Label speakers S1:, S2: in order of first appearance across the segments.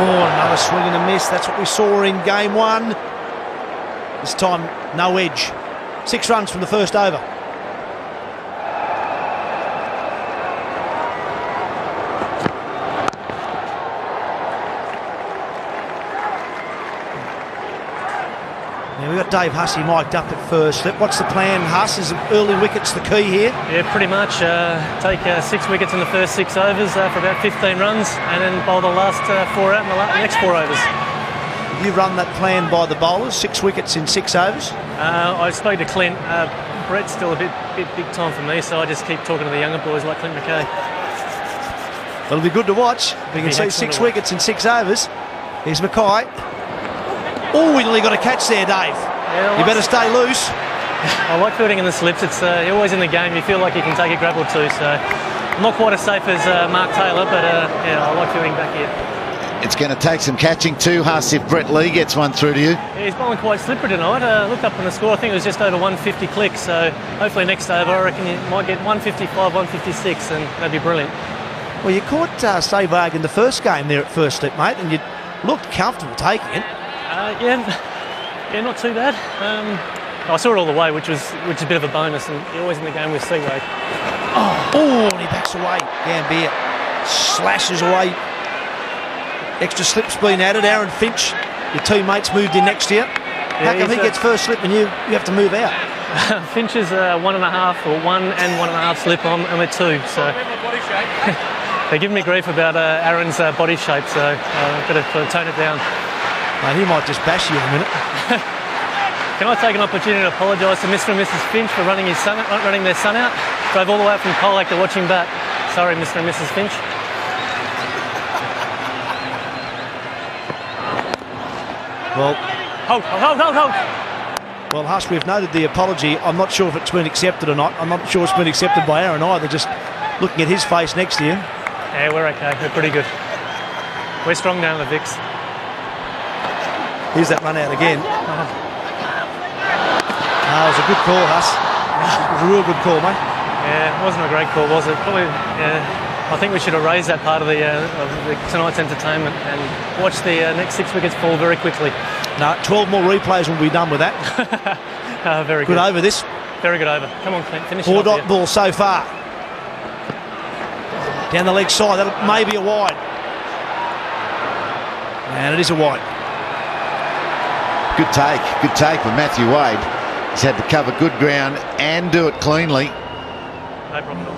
S1: Oh, another swing and a miss. That's what we saw in game one. This time, no edge. 6 runs from the first over. Now we've got Dave Hussey mic'd up at first slip. What's the plan, Huss? Is early wickets the key here?
S2: Yeah, pretty much. Take 6 wickets in the first 6 overs for about 15 runs, and then bowl the last 4 out in the next 4 overs.
S1: You run that plan by the bowlers, 6 wickets in 6 overs?
S2: I spoke to Clint. Brett's still a bit big time for me, so I just keep talking to the younger boys like Clint McKay.
S1: It'll be good to watch. We can see 6 wickets in 6 overs. Here's Mackay. Oh, we nearly got a catch there, Dave. Yeah, you better stay loose.
S2: I like fielding in the slips. It's you're always in the game. You feel like you can take a grab or two. So I'm not quite as safe as Mark Taylor, but yeah, I like fielding back here.
S3: It's going to take some catching too, Huss, if Brett Lee gets one through to you.
S2: Yeah, he's bowling quite slippery tonight. Looked up on the score. I think it was just over 150 clicks. So hopefully next over, I reckon you might get 155, 156, and that'd be brilliant.
S1: Well, you caught Sehwag in the first game there at first slip, mate, and you looked comfortable taking it.
S2: Yeah, not too bad. I saw it all the way, which is a bit of a bonus, and you're always in the game with Sehwag.
S1: Oh, and he backs away. Gambier slashes away. Extra slip's been added. Aaron Finch, your teammates moved in next year. How come he gets first slip and you have to move out?
S2: Finch is 1.5 or 1 and 1.5 slip on, and we're 2. So they're giving me grief about Aaron's body shape, so I've got to tone it down.
S1: Mate, he might just bash you in a minute.
S2: Can I take an opportunity to apologise to Mr. and Mrs. Finch for running their son out? Drove all the way up from Colac to watch him bat. Sorry, Mr. and Mrs. Finch.
S1: Well,
S2: hold.
S1: Well, Huss, we've noted the apology. I'm not sure if it's been accepted or not. I'm not sure it's been accepted by Aaron either, just looking at his face next to you.
S2: Yeah, we're okay. We're pretty good. We're strong down the Vicks.
S1: Here's that run out again. It was a good call, Huss. It was a real good call, mate.
S2: Yeah, it wasn't a great call, was it? Probably, I think we should have raised that part of tonight's entertainment and watch the next 6 wickets fall very quickly.
S1: No, 12 more replays will be done with that.
S2: Very good.
S1: Good over this.
S2: Very good over. Come on, Clint, finish it
S1: 4
S2: off
S1: dot
S2: here.
S1: ball so far. Down the leg side, that may be a wide. And it is a wide.
S3: Good take with Matthew Wade. He's had to cover good ground and do it cleanly.
S2: No problem at all.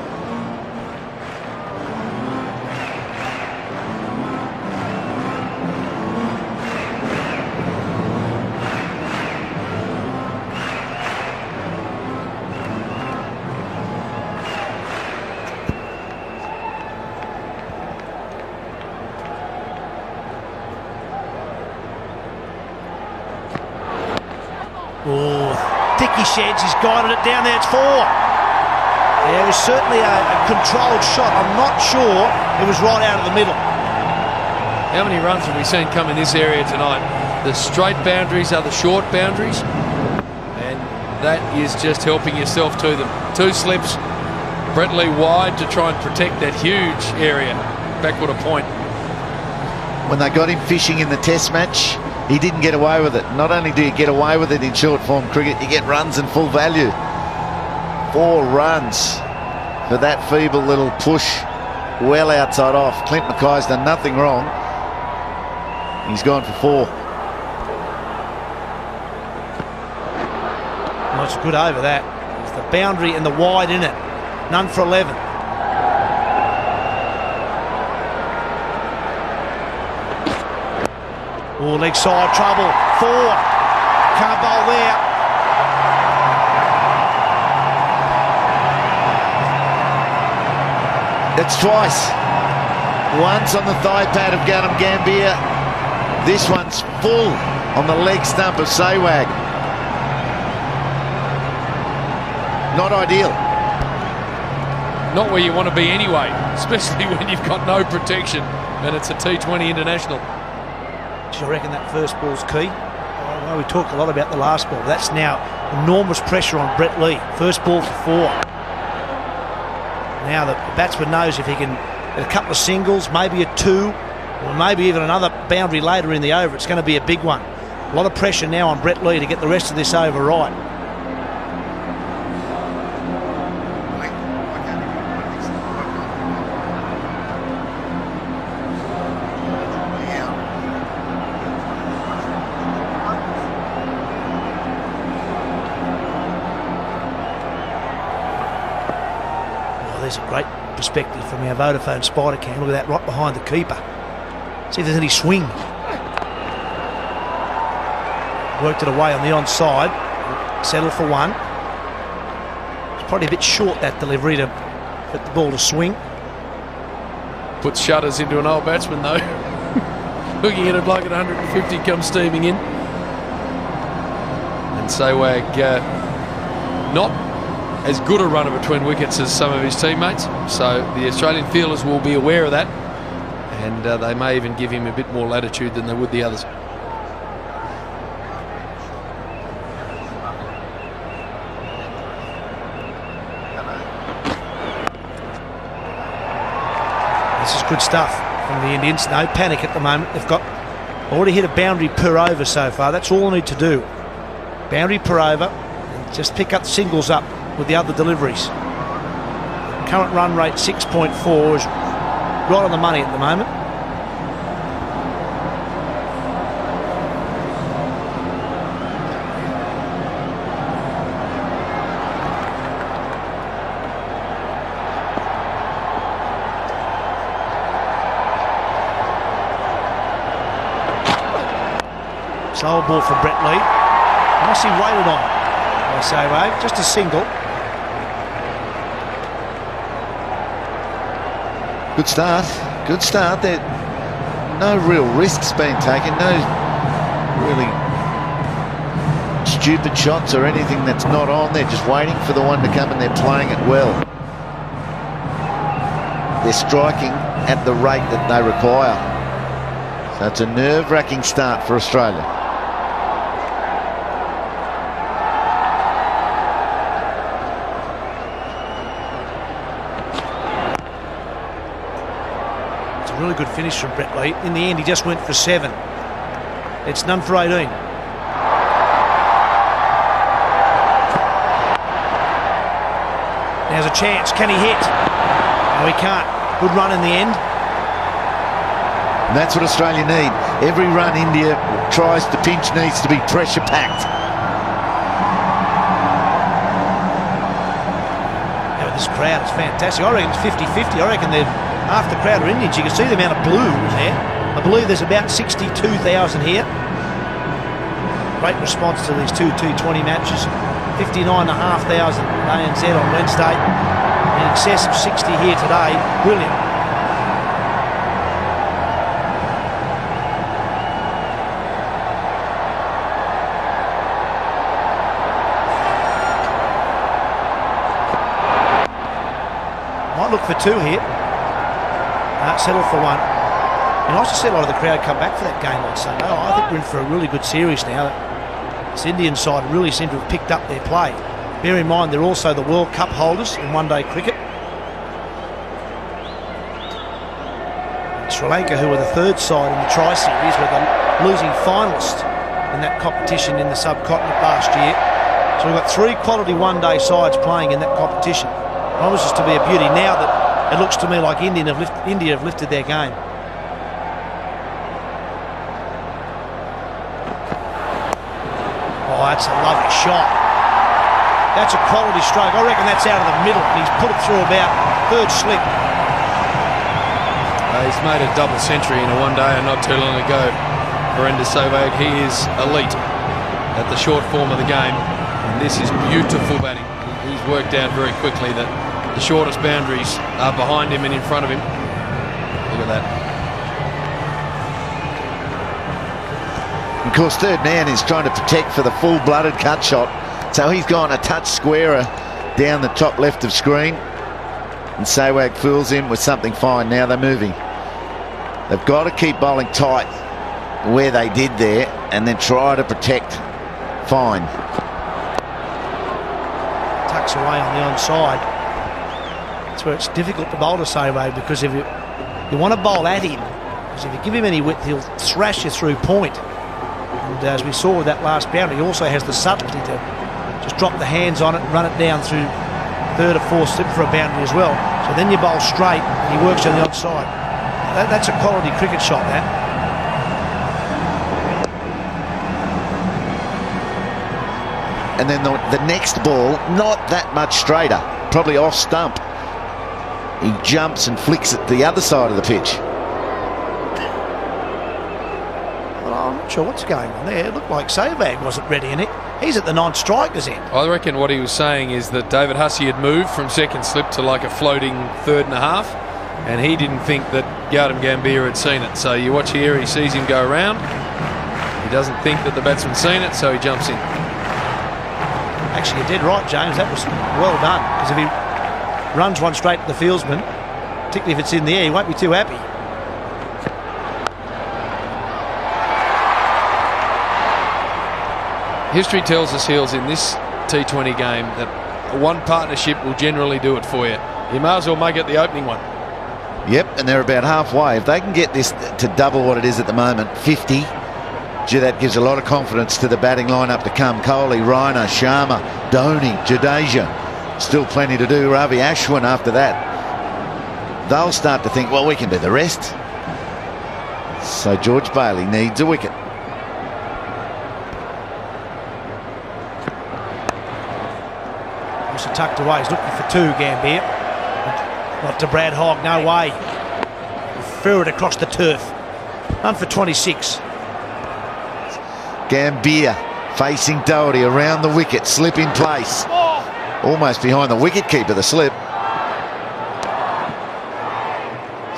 S1: Oh, Dickie Sheds has guided it down there. It's 4. Yeah, it was certainly a controlled shot. I'm not sure it was right out of the middle.
S4: How many runs have we seen come in this area tonight? The straight boundaries are the short boundaries, and that is just helping yourself to them. 2 slips, Brett Lee wide to try and protect that huge area. Backward a point.
S3: When they got him fishing in the test match, he didn't get away with it. Not only do you get away with it in short form cricket, you get runs and full value. 4 runs for that feeble little push well outside off. Clint Mackay's done nothing wrong. He's gone for 4.
S1: Oh, it's good over that. It's the boundary and the wide in it. None for 11. Oh, leg side trouble. 4. Can't bowl there.
S3: It's twice. Once on the thigh pad of Gautam Gambhir. This one's full on the leg stump of Sehwag. Not ideal.
S4: Not where you want to be anyway, especially when you've got no protection and it's a T20 international.
S1: Do you reckon that first ball's key? Well, we talked a lot about the last ball. That's now enormous pressure on Brett Lee. First ball for 4. Now the batsman knows if he can get a couple of singles, maybe a 2, or maybe even another boundary later in the over. It's going to be a big one. A lot of pressure now on Brett Lee to get the rest of this over right. There's a great perspective from our Vodafone Spider Cam. Look at that, right behind the keeper. See if there's any swing. Worked it away on the onside. Settle for one. It's probably a bit short, that delivery, to get the ball to swing.
S4: Puts shudders into an old batsman, though. Looking at a bloke at 150 comes steaming in. And Sehwag not as good a runner between wickets as some of his teammates, so the Australian fielders will be aware of that, and they may even give him a bit more latitude than they would the others.
S1: This is good stuff from the Indians. No panic at the moment. They've got already hit a boundary per over so far. That's all they need to do. Boundary per over, and just pick up singles up with the other deliveries. Current run rate 6.4 is right on the money at the moment. Slow ball for Brett Lee. Nicely weighted on by Sehwag, just a single.
S3: Good start. Good start. There, no real risks being taken. No really stupid shots or anything that's not on. They're just waiting for the one to come, and they're playing it well. They're striking at the rate that they require. So it's a nerve-wracking start for Australia.
S1: Really good finish from Brett Lee. In the end, he just went for 7. It's none for 18. There's a chance. Can he hit? No, he can't. Good run in the end.
S3: And that's what Australia need. Every run India tries to pinch needs to be pressure-packed.
S1: Now with this crowd, it's fantastic. I reckon it's 50-50. I reckon they're half the crowd are Indians. You can see the amount of blue in there. I believe there's about 62,000 here. Great response to these two T20 matches. 59,500 ANZ on Wednesday. In excess of 60 here today. Brilliant. Might look for 2 here. Settle for 1. And nice to see a lot of the crowd come back for that game on Sunday. I think we're in for a really good series now. This Indian side really seem to have picked up their play. Bear in mind they're also the World Cup holders in one-day cricket. Sri Lanka, who were the 3rd side in the Tri-Series, were the losing finalist in that competition in the subcontinent last year. So we've got 3 quality one-day sides playing in that competition. Promises to be a beauty now that it looks to me like India have lifted their game. Oh, that's a lovely shot. That's a quality stroke. I reckon that's out of the middle, and he's put it through about 3rd slip.
S4: He's made a double century in a one-day not too long ago. Virender Sehwag, he is elite at the short form of the game, and this is beautiful batting. He's worked out very quickly that the shortest boundaries are behind him and in front of him. Look at that.
S3: Of course, third man is trying to protect for the full-blooded cut shot. So he's gone a touch squarer down the top left of screen. And Sehwag fools him with something fine. Now they're moving. They've got to keep bowling tight where they did there and then try to protect fine.
S1: Tucks away on the onside. That's where it's difficult to bowl to Sehwag, because if you want to bowl at him, Because if you give him any width, he'll thrash you through point. And as we saw with that last boundary, he also has the subtlety to just drop the hands on it and run it down through third or fourth slip for a boundary as well. So then you bowl straight and he works on the onside. That's a quality cricket shot, that.
S3: And then the next ball, not that much straighter, probably off stump. He jumps and flicks it the other side of the pitch.
S1: Well, I'm not sure what's going on there. It looked like Sehwag wasn't ready in it. He's at the non-striker's end.
S4: I reckon what he was saying is that David Hussey had moved from second slip to like a floating third and a half, and he didn't think that Gautam Gambhir had seen it. So you watch here, he sees him go around. He doesn't think that the batsman's seen it, so he jumps in.
S1: Actually, you did right, James. That was well done. Because if he runs one straight to the fieldsman, particularly if it's in the air, he won't be too happy.
S4: History tells us, Heels, in this T20 game that one partnership will generally do it for you. You may as well make it the opening one.
S3: Yep, and they're about halfway. If they can get this to double what it is at the moment, 50, gee, that gives a lot of confidence to the batting lineup to come. Kohli, Raina, Sharma, Dhoni, Jadeja. Still plenty to do. Ravi Ashwin after that. They'll start to think, well, we can do the rest. So George Bailey needs a wicket.
S1: Also tucked away. He's looking for two, Gambhir. Not to Brad Hogg, no way. Threw it across the turf. Run for 26.
S3: Gambhir facing Doherty around the wicket, slip in place. Almost behind the wicket-keeper, the slip.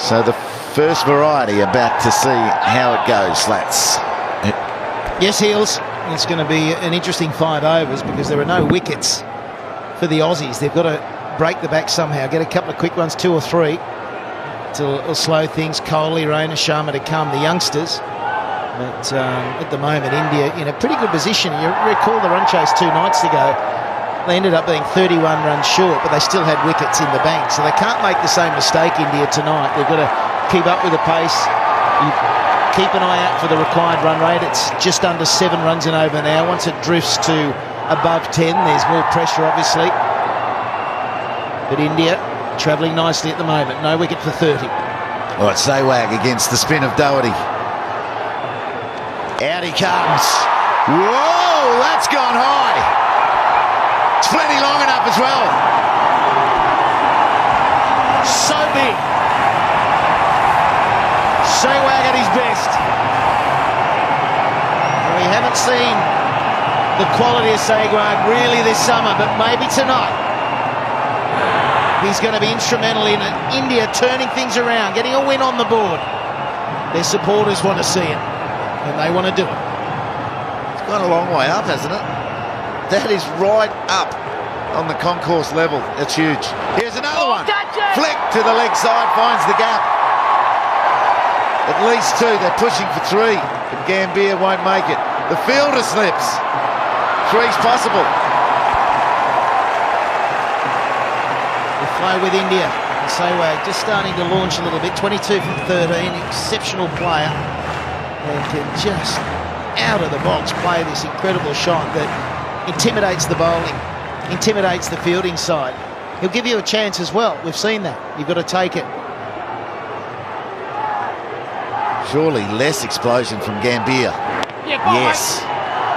S3: So the first variety about to see how it goes, Slats.
S5: Yes, Heels. It's going to be an interesting 5 overs because there are no wickets for the Aussies. They've got to break the back somehow, get a couple of quick ones, 2 or 3, to slow things. Kohli, Raina, Sharma to come, the youngsters. But at the moment, India in a pretty good position. You recall the run chase 2 nights ago. They ended up being 31 runs short, but they still had wickets in the bank. So they can't make the same mistake, India, tonight. They've got to keep up with the pace. You keep an eye out for the required run rate. It's just under 7 runs an over now. Once it drifts to above 10, there's more pressure, obviously. But India travelling nicely at the moment. No wicket for 30.
S3: All right, Sehwag against the spin of Doherty. Out he comes. Whoa, that's gone high. It's plenty long enough as well.
S1: So big. Sehwag at his best.
S5: We haven't seen the quality of Sehwag really this summer, but maybe tonight he's going to be instrumental in India turning things around, getting a win on the board. Their supporters want to see it, and they want to do it.
S3: It's gone a long way up, hasn't it? That is right up on the concourse level. That's huge. Here's another one. Flick to the leg side, finds the gap. At least 2. They're pushing for 3, but Gambhir won't make it. The fielder slips. 3's possible.
S5: The flow with India. Sehwag just starting to launch a little bit. 22 from 13. Exceptional player. And can just out of the box play this incredible shot that intimidates the bowling, intimidates the fielding side. He'll give you a chance as well. We've seen that. You've got to take it.
S3: Surely less explosion from Gambhir. Yes,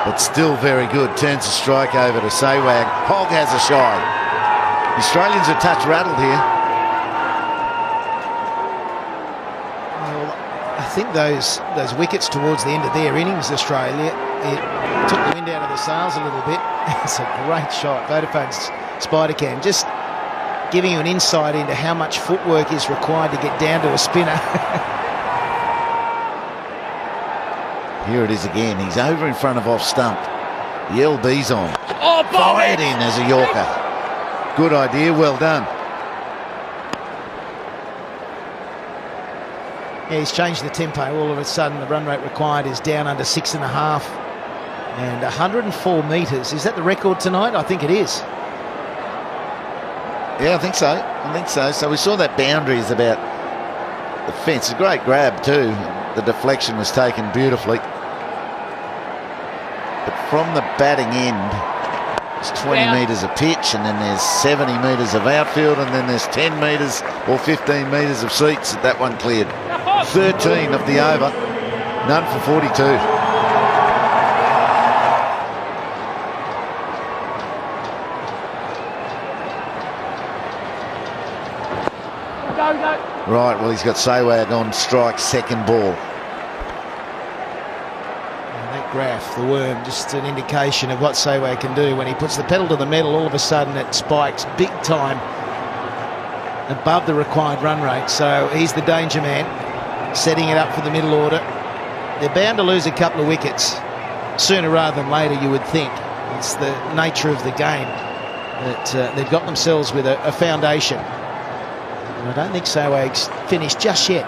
S3: but still very good. Turns the strike over to Sehwag. Hogg has a shy. The Australians are touch rattled here.
S5: Well, I think those wickets towards the end of their innings, Australia, it took the wind out of the sails a little bit. It's a great shot. Vodafone's Spider-Cam just giving you an insight into how much footwork is required to get down to a spinner.
S3: Here it is again. He's over in front of off stump. The LB's on. Fired in as a Yorker. Good idea. Well done.
S5: Yeah, he's changed the tempo. All of a sudden, the run rate required is down under 6.5. And 104 metres. Is that the record tonight? I think it is.
S3: Yeah, I think so. So we saw that boundary is about the fence. A great grab too. The deflection was taken beautifully. But from the batting end, it's 20 metres of pitch, and then there's 70 metres of outfield, and then there's 10 metres or 15 metres of seats that that one cleared. 13 of the over, none for 42. Right, well, he's got Sehwag on strike, second ball.
S5: And that graph, the worm, just an indication of what Sehwag can do. When he puts the pedal to the metal, all of a sudden it spikes big time above the required run rate. So he's the danger man, setting it up for the middle order. They're bound to lose a couple of wickets sooner rather than later, you would think. It's the nature of the game that they've got themselves with a foundation. I don't think Sehwag's finished just yet.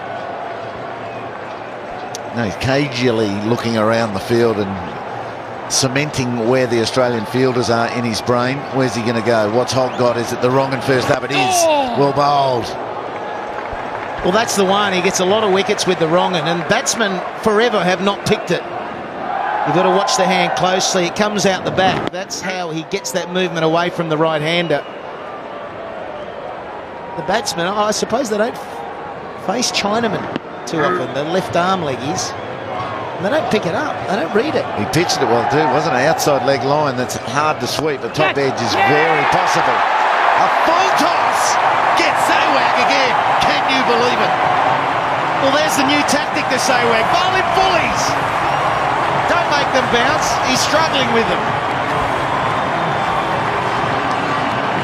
S3: No, he's cagily looking around the field and cementing where the Australian fielders are in his brain. Where's he going to go? What's Holt got? Is it the wrong and first up? It is. Well bowled.
S5: Well, that's the one. He gets a lot of wickets with the wrong and batsmen forever have not picked it. You've got to watch the hand closely. It comes out the back. That's how he gets that movement away from the right-hander. The batsmen, I suppose they don't face Chinaman too often, the left arm leggies. And they don't pick it up, they don't read it.
S3: He pitched it well too. It wasn't an outside leg line that's hard to sweep. The top edge is very possible. A full toss! Gets Sehwag again. Can you believe it?
S5: Well, there's the new tactic to Sehwag. Bowl in fullies. Don't make them bounce. He's struggling with them.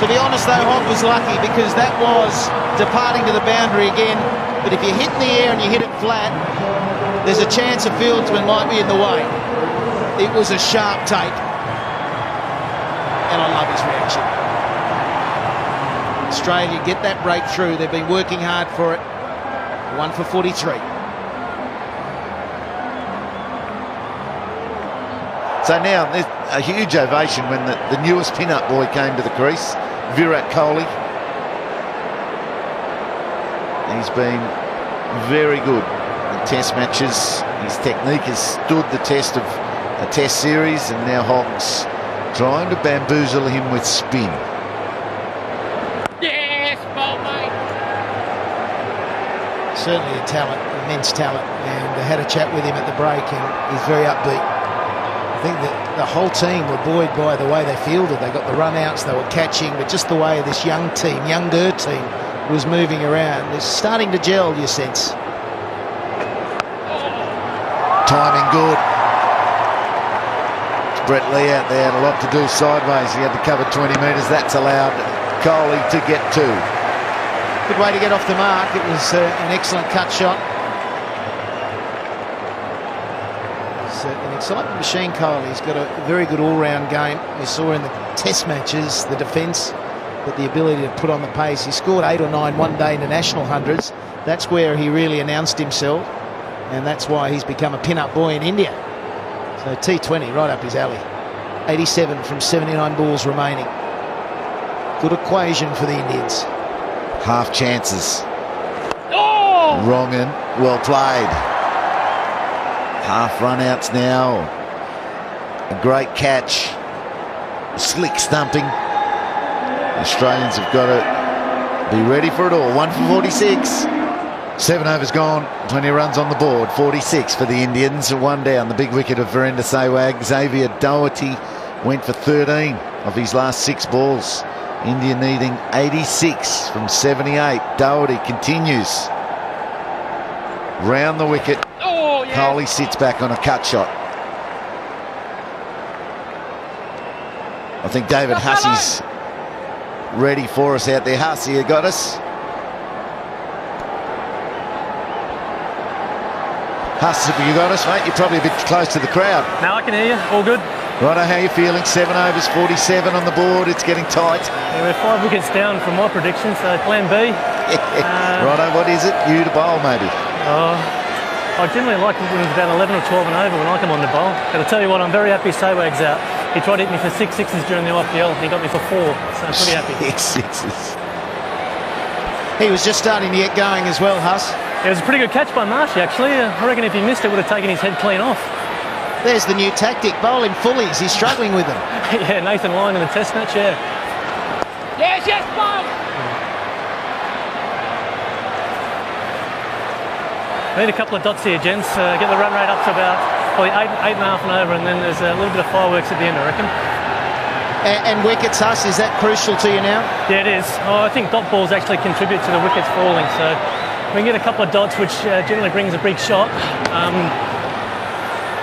S5: To be honest, though, Holt was lucky because that was departing to the boundary again. But if you hit in the air and you hit it flat, there's a chance a fieldsman might be in the way. It was a sharp take. And I love his reaction. Australia get that breakthrough. They've been working hard for it. 1 for 43.
S3: So now there's a huge ovation when the newest pin-up boy came to the crease, Virat Kohli. He's been very good in test matches. His technique has stood the test of a test series, and now Hogg's trying to bamboozle him with spin.
S6: Yes, ball, mate.
S5: Certainly a talent, immense talent, and I had a chat with him at the break and he's very upbeat. I think that the whole team were buoyed by the way they fielded. They got the run-outs, they were catching, but just the way this younger team was moving around. It's starting to gel, you sense.
S3: Timing good. It's Brett Lee out there, had a lot to do sideways. He had to cover 20 metres. That's allowed Kohli to get 2.
S5: Good way to get off the mark. It was an excellent cut shot. An excitement machine, Kohli. He's got a very good all-round game. We saw in the test matches the defence, but the ability to put on the pace. He scored 8 or 9 one-day international hundreds. That's where he really announced himself, and that's why he's become a pin-up boy in India. So T20 right up his alley. 87 from 79 balls remaining. Good equation for the Indians.
S3: Half chances. Wrong and well played. Half run-outs now. A great catch. Slick stumping. The Australians have got to be ready for it all. 1 for 46. 7 overs gone. 20 runs on the board. 46 for the Indians. 1 down. The big wicket of Virender Sehwag. Xavier Doherty went for 13 of his last 6 balls. India needing 86 from 78. Doherty continues. Round the wicket. Kohli sits back on a cut shot. I think David Hussey's ready for us out there. Hussey, you got us? Huss, have you got us, mate? You're probably a bit close to the crowd.
S2: Now I can hear you. All good.
S3: Righto, how you feeling? 7 overs, 47 on the board. It's getting tight.
S2: Yeah, we're 5 wickets down from my prediction, so plan B.
S3: Righto, what is it? You to bowl, maybe?
S2: I generally like when it's about 11 or 12 and over when I come on the bowl. But I'll tell you what, I'm very happy Sehwag's out. He tried to hit me for 6 sixes during the IPL. He got me for 4, so I'm pretty happy.
S3: 6 sixes.
S5: He was just starting to get going as well, Huss.
S2: It was a pretty good catch by Marshy, actually. I reckon if he missed it, would have taken his head clean off.
S5: There's the new tactic, bowling fullies. He's struggling with them.
S2: Yeah, Nathan Lyon in the test match, yeah.
S6: Yes, bowl!
S2: Need a couple of dots here, gents. Get the run rate up to about probably 8.5 and over, and then there's a little bit of fireworks at the end, I reckon.
S5: And wickets, Huss, is that crucial to you now?
S2: Yeah, it is. Oh, I think dot balls actually contribute to the wickets falling, so we can get a couple of dots, which generally brings a big shot,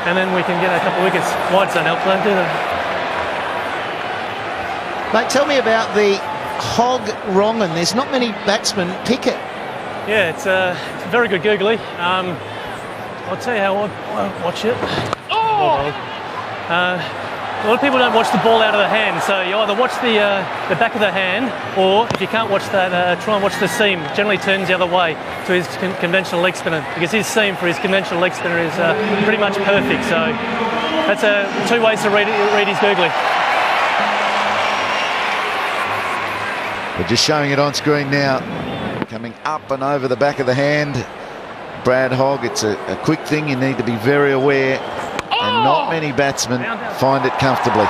S2: and then we can get a couple of wickets. Wides don't help, though, do they?
S5: Mate, tell me about the Hog Rongan. There's not many batsmen pick it.
S2: Yeah, it's a very good googly. I'll tell you how I watch it.
S6: Oh!
S2: A lot of people don't watch the ball out of the hand, so you either watch the back of the hand, or if you can't watch that, try and watch the seam. Generally turns the other way to his conventional leg spinner, because his seam for his conventional leg spinner is pretty much perfect. So that's two ways to read his googly.
S3: We're just showing it on screen now. Coming up and over the back of the hand. Brad Hogg, it's a quick thing. You need to be very aware. And not many batsmen find it comfortably.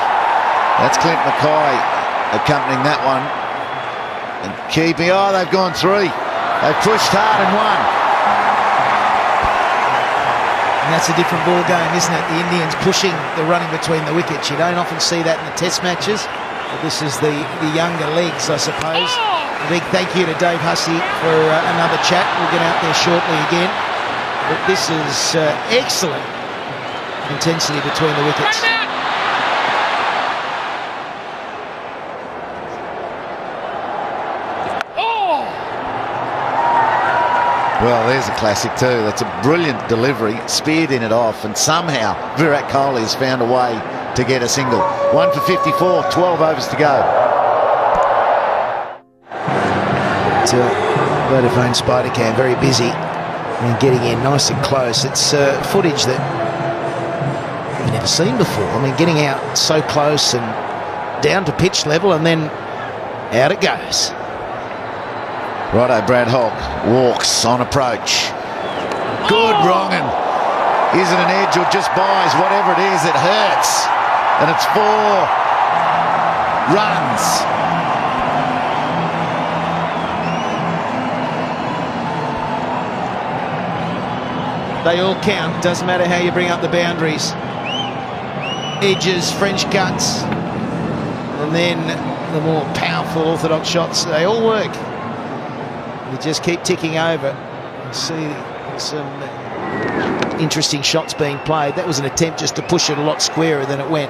S3: That's Clint Mackay accompanying that one. And keeping, oh, they've gone three. They've pushed hard and won.
S5: And that's a different ball game, isn't it? The Indians pushing the running between the wickets. You don't often see that in the test matches. But this is the younger legs, I suppose. A big thank you to Dave Hussey for another chat. We'll get out there shortly again. But this is excellent intensity between the wickets.
S3: Well, there's a classic too. That's a brilliant delivery, speared in it off, and somehow Virat Kohli has found a way to get a single. 1 for 54, 12 overs to go.
S5: Vodafone Spidercam, very busy and getting in nice and close. It's footage that we've never seen before. I mean, getting out so close and down to pitch level, and then out it goes.
S3: Righto, Brad Hogg walks on approach. Good, Rongan. Is it an edge or just buys? Whatever it is, it hurts. And it's 4 runs.
S5: They all count. Doesn't matter how you bring up the boundaries. Edges, French cuts, and then the more powerful orthodox shots. They all work. You just keep ticking over. You see some interesting shots being played. That was an attempt just to push it a lot squarer than it went.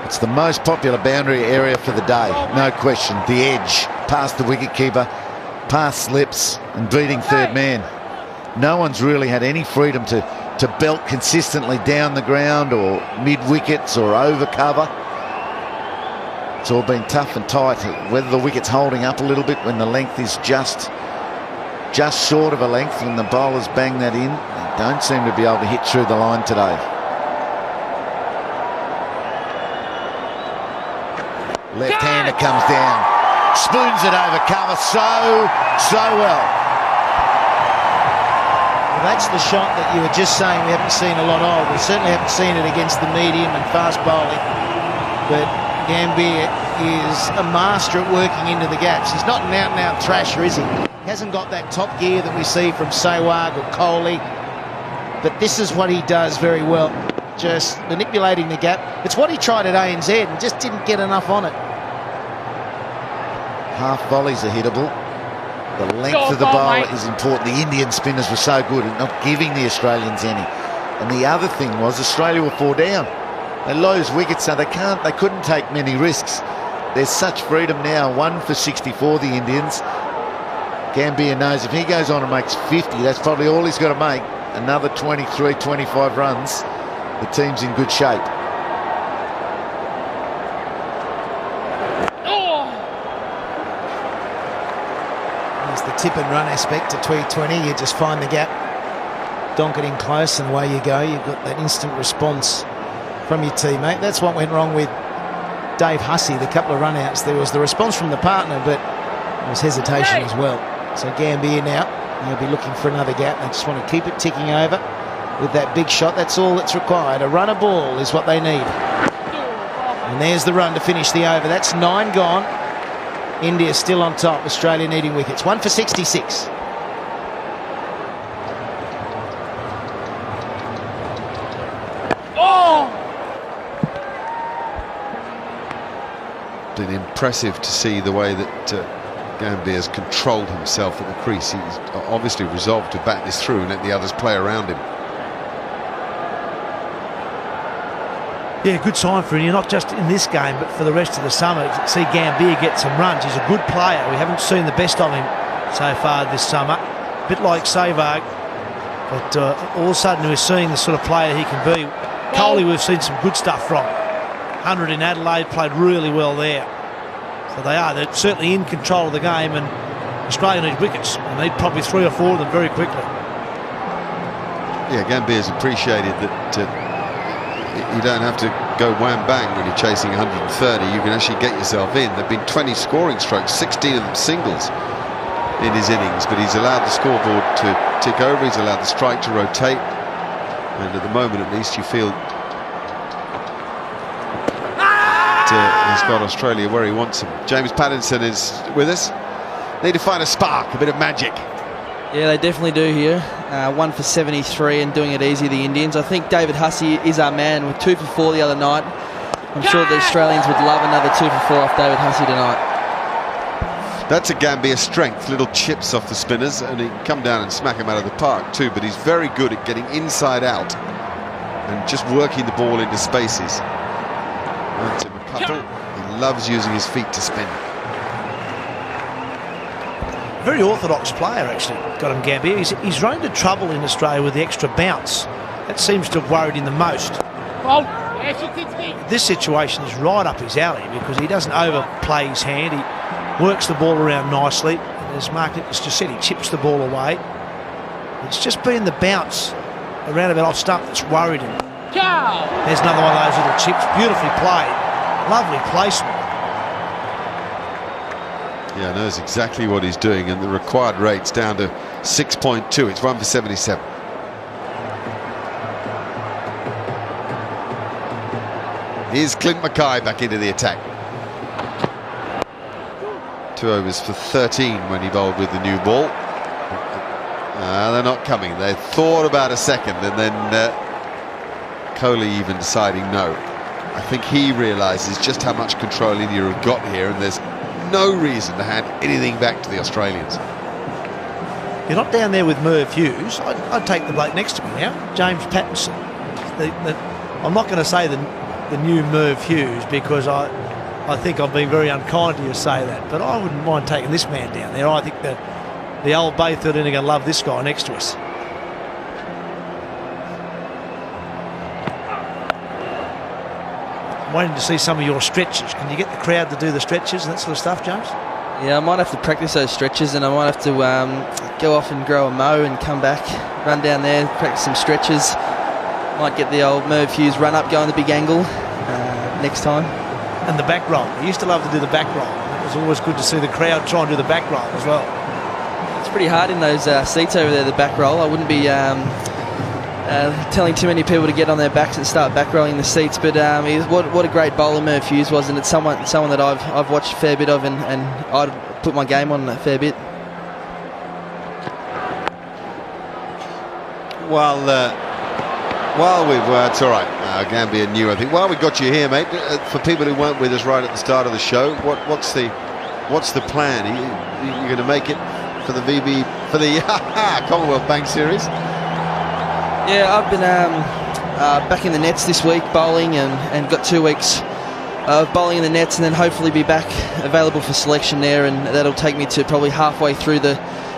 S3: It's the most popular boundary area for the day, no question. The edge, past the wicketkeeper, past slips and beating third man. No one's really had any freedom to belt consistently down the ground or mid-wickets or over cover. It's all been tough and tight. Whether the wicket's holding up a little bit when the length is just short of a length, when the bowlers bang that in, they don't seem to be able to hit through the line today. Left-hander comes down, spoons it over cover so well.
S5: Well, that's the shot that you were just saying we haven't seen a lot of. We certainly haven't seen it against the medium and fast bowling, but Gambier is a master at working into the gaps. He's not an out-and-out thrasher, is he? He hasn't got that top gear that we see from Sehwag or Kohli, but this is what he does very well, just manipulating the gap. It's what he tried at ANZ and just didn't get enough on it.
S3: Half volleys are hittable. The length of the bowler is important. The Indian spinners were so good at not giving the Australians any. And the other thing was Australia were 4 down. They lose wickets, so they couldn't take many risks. There's such freedom now. 1 for 64, the Indians. Gambier knows if he goes on and makes 50, that's probably all he's got to make. Another 23, 25 runs. The team's in good shape.
S5: There's the tip and run aspect to T20. You just find the gap, donk it in close, and away you go. You've got that instant response from your teammate. That's what went wrong with Dave Hussey, the couple of run-outs. There was the response from the partner, but there was hesitation as well. So Gambier now They'll be looking for another gap. They just want to keep it ticking over with that big shot. That's all that's required. A runner ball is what they need. And there's the run to finish the over. That's 9 gone. India still on top. Australia needing wickets. 1 for 66.
S7: Been impressive to see the way that Gambia has controlled himself at the crease. He's obviously resolved to bat this through and let the others play around him.
S1: Yeah, good sign for India, not just in this game, but for the rest of the summer. To see Gambia get some runs. He's a good player. We haven't seen the best of him so far this summer. A bit like Sehwag, but all of a sudden we're seeing the sort of player he can be. Kohli, we've seen some good stuff from. 100 in Adelaide, played really well there. So they're certainly in control of the game, and Australia need wickets. They need probably 3 or 4 of them very quickly.
S7: Yeah, Gambia's appreciated that you don't have to go wham bang when you're chasing 130. You can actually get yourself in. There have been 20 scoring strokes, 16 of them singles in his innings, but he's allowed the scoreboard to tick over. He's allowed the strike to rotate, and at the moment at least you feel he's got Australia where he wants them. James Pattinson is with us. Need to find a spark, a bit of magic.
S8: Yeah, they definitely do here. 1 for 73 and doing it easy, the Indians. I think David Hussey is our man with 2 for 4 the other night. I'm sure the Australians would love another 2 for 4 off David Hussey tonight.
S7: That's a Gambia strength, little chips off the spinners, and he can come down and smack him out of the park too, but he's very good at getting inside out and just working the ball into spaces. He loves using his feet to spin.
S1: Very orthodox player, actually, got him Gambia. He's run into trouble in Australia with the extra bounce. That seems to have worried him the most. This situation is right up his alley because he doesn't overplay his hand. He works the ball around nicely. And as Mark Nicholas just said, he chips the ball away. It's just been the bounce around about off stump that's worried him. There's another one of those little chips. Beautifully played. Lovely placement.
S7: Yeah, knows exactly what he's doing, and the required rate's down to 6.2. It's 1 for 77. Here's Clint Mackay back into the attack. 2 overs for 13 when he bowled with the new ball. They're not coming. They thought about a second, and then Kohli even deciding no. I think he realises just how much control India have got here, and there's no reason to hand anything back to the Australians.
S1: You're not down there with Merv Hughes. I'd take the bloke next to me now, James Pattinson. I'm not going to say the new Merv Hughes because I think I've been very unkind to you to say that, but I wouldn't mind taking this man down there. I think that the old Bay 13 are going to love this guy next to us. I'm waiting to see some of your stretches. Can you get the crowd to do the stretches and that sort of stuff, James?
S8: Yeah, I might have to practice those stretches, and I might have to go off and grow a mow and come back, run down there, practice some stretches. Might get the old Merv Hughes run up, go on the big angle next time.
S1: And the back roll. I used to love to do the back roll. It was always good to see the crowd try and do the back roll as well.
S8: It's pretty hard in those seats over there, the back roll. I wouldn't be telling too many people to get on their backs and start back rolling the seats, but what a great bowler Merv Hughes was, and it's someone that I've watched a fair bit of, and I'd put my game on a fair bit.
S7: It's all right. Gambia knew, I think. While we got you here, mate, for people who weren't with us right at the start of the show, what's the plan? Are you going to make it for the Commonwealth Bank Series?
S8: Yeah, I've been back in the nets this week bowling, and got 2 weeks of bowling in the nets, and then hopefully be back available for selection there, and that'll take me to probably halfway through the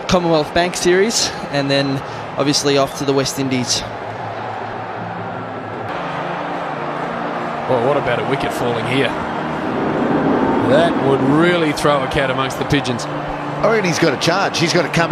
S8: Commonwealth Bank Series, and then obviously off to the West Indies.
S4: Well, what about a wicket falling here? That would really throw a cat amongst the pigeons.
S3: I reckon he's got a charge. He's got to come